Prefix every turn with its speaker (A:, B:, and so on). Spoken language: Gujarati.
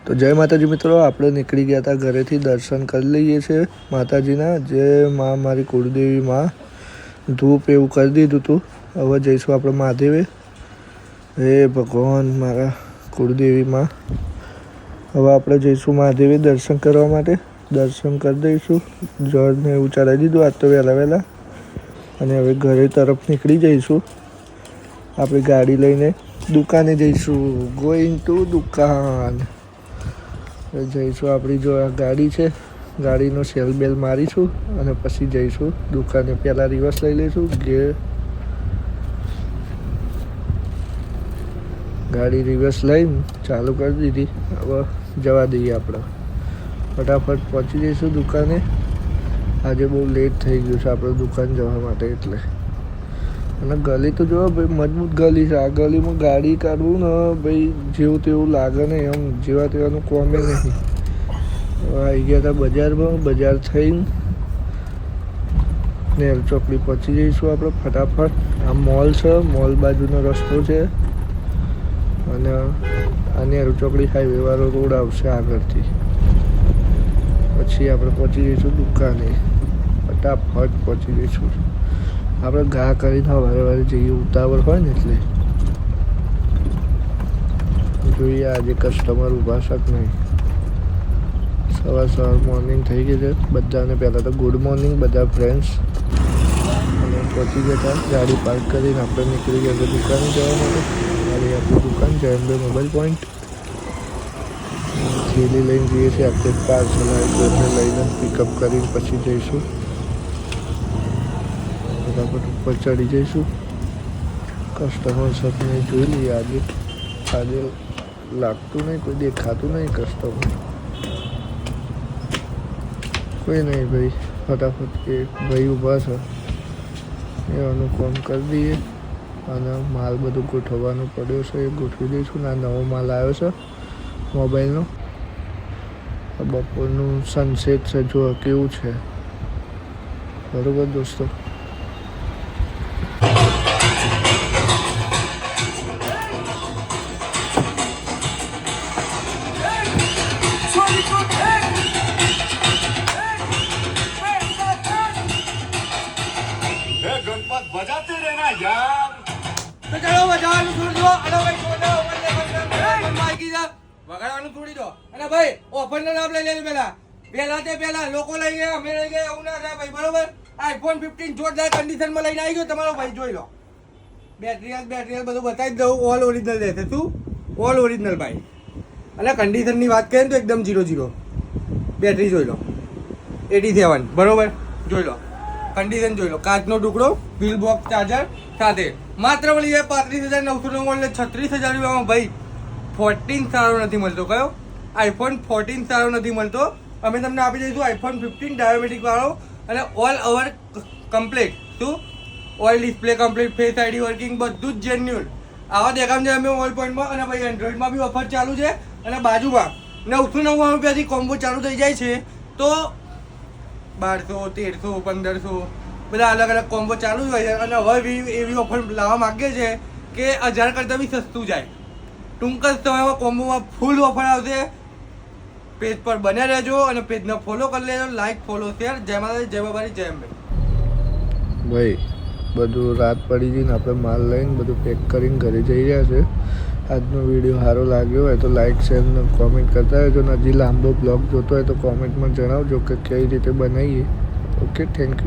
A: તો જય માતાજી મિત્રો, આપણે નીકળી ગયા હતા ઘરેથી. દર્શન કરી લઈએ છીએ માતાજીના. જે માં મારી કુળદેવી માં ધૂપ એવું કરી દીધું હતું. હવે જઈશું આપણે મહાદેવે. હે ભગવાન મારા કુળદેવી માં, હવે આપણે જઈશું મહાદેવે દર્શન કરવા માટે. દર્શન કરી દઈશું. જળને એવું ચડાવી દીધું આજ તો વહેલા અને હવે ઘરે તરફ નીકળી જઈશું. આપણે ગાડી લઈને દુકાને જઈશું. ગોઈંગ ટુ દુકાન જઈશું. આપણી જો આ ગાડી છે, ગાડીનો સેલ બેલ મારીશું અને પછી જઈશું દુકાને. પહેલાં રિવર્સ લઈ લઈશું. ગાડી રિવર્સ લઈને ચાલુ કરી દીધી. હવે જવા દઈએ આપણે. ફટાફટ પહોંચી જઈશું દુકાને. આજે બહુ લેટ થઈ ગયું છે આપણે દુકાન જવા માટે એટલે. અને ગલી તો જો ભાઈ મજબૂત ગલી છે. આ ગલીમાં ગાડી કાઢવું ને ભાઈ જેવું તેવું લાગે ને, એમ જેવા તેવાનું કોમે નહીં. આવી ગયા હતા બજારમાં. બજાર થઈને નેર ચોકડી પહોંચી જઈશું આપણે ફટાફટ. આ મોલ છે, મોલ બાજુનો રસ્તો છે અને આ નેર ચોકડી હાઈવે વાળો રોડ આવશે આગળથી. પછી આપણે પહોંચી જઈશું દુકાને. ફટાફટ પહોંચી જઈશું. આપણે ઘા કરીને વારે જઈએ, ઉતાવળ હોય ને એટલે. જોઈએ આજે કસ્ટમર ઊભા છે કે નહીં. સવાર મોર્નિંગ થઈ ગઈ છે બધાને. પહેલાં તો ગુડ મોર્નિંગ બધા ફ્રેન્ડ્સ. અને પહોંચી ગયા હતા. ગાડી પાર્ક કરીને આપણે નીકળી ગયા હતા દુકાને જવા માટે. મારી આપણી દુકાન જયંબે મોબાઈલ પોઈન્ટ. થેલી લઈને જઈએ છીએ આપણે. પાર્સલ આવી લઈને પિકઅપ કરીને પછી જઈશું. ફટાફટ ઉપર ચડી જઈશું. કસ્ટમર સાથે જોઈ લઈએ. આજે લાગતું નહીં, કોઈ દેખાતું નહીં કસ્ટમર. કોઈ નહીં ભાઈ. ફટાફટ એ ભાઈ ઊભા છે એવાનું કામ કરી દઈએ. અને માલ બધું ગોઠવવાનું પડ્યો છે એ ગોઠવી દઈશું. આ નવો માલ આવ્યો છે મોબાઈલનો. બપોરનું સનસેટ છે, જો કેવું છે. બરાબર દોસ્તો.
B: बजाते रहना यार.
C: તો ચાલો વગાડવાનું છોડી દો. અને ભાઈ વગાડવાનું છોડી દો. અને ભાઈ ઓફરનો લાભ લઈ લેજો. પહેલા લોકો લઈ ગયા, અમે લઈ ગયા, એવું ના થાય ભાઈ. બરોબર. iPhone 15 જોરદાર કન્ડિશનમાં લઈને આવી ગયો તમારો ભાઈ. જોઈ લો. બેટરી બધું બતાવી દઉં. ઓલ ઓરિજિનલ રહેશે. શું ઓલ ઓરિજિનલ ભાઈ. અને કન્ડિશનની વાત કરીએ તો એકદમ 0-0 બેટરી. જોઈ લો 87. બરોબર. જોઈ લો કન્ડિશન જોઈ લો. કાચનો ટુકડો, વ્હીલ બોક્સ ચાર્જર સાથે માત્ર મળી જાય 35,999 એટલે 36,000 રૂપિયામાં ભાઈ. 14 સારો નથી મળતો. કયો iPhone 14 સારો નથી મળતો. અમે તમને આપી દઈશું iPhone 15 ડાયોમેટ્રિક વાળો અને ઓલ ઓવર કમ્પ્લીટ. શું all display complete, face ID working, બધું જ જેન્યુઅલ. આવા દેખામ છે અમે ઓલ પોઈન્ટમાં. અને ભાઈ એન્ડ્રોઈડમાં બી ઓફર ચાલુ છે. અને બાજુમાં 999 રૂપિયાથી કોમ્બો ચાલુ થઈ જાય છે. તો 1200, 1300, 1500 બધા અલગ અલગ કોમ્બો ચાલુ જ હોય છે. અને હવે એવી ઓફર લાવવા માગીએ છીએ કે 1000 કરતાં બી સસ્તું જાય. ટૂંક જ સમયમાં કોમ્બોમાં ફૂલ ઓફર આવશે. પેજ પર બન્યા રહેજો અને પેજને ફોલો કરી લેજો. Like, follow, share. જય માતાજી, જય બાબારી, જય અંબે.
A: ભાઈ બધું રાત પડી ગઈ ને આપણે માલ લઈને બધું પેક કરીને ઘરે જઈ રહ્યા છે. આજનો વિડીયો સારો લાગ્યો હોય તો લાઈક, શેર અને કોમેન્ટ કરતા રહેજો. અને હજી લાંબો બ્લોગ જોતો હોય તો કોમેન્ટમાં જણાવજો કે કઈ રીતે બનાવીએ. Okay, thank you.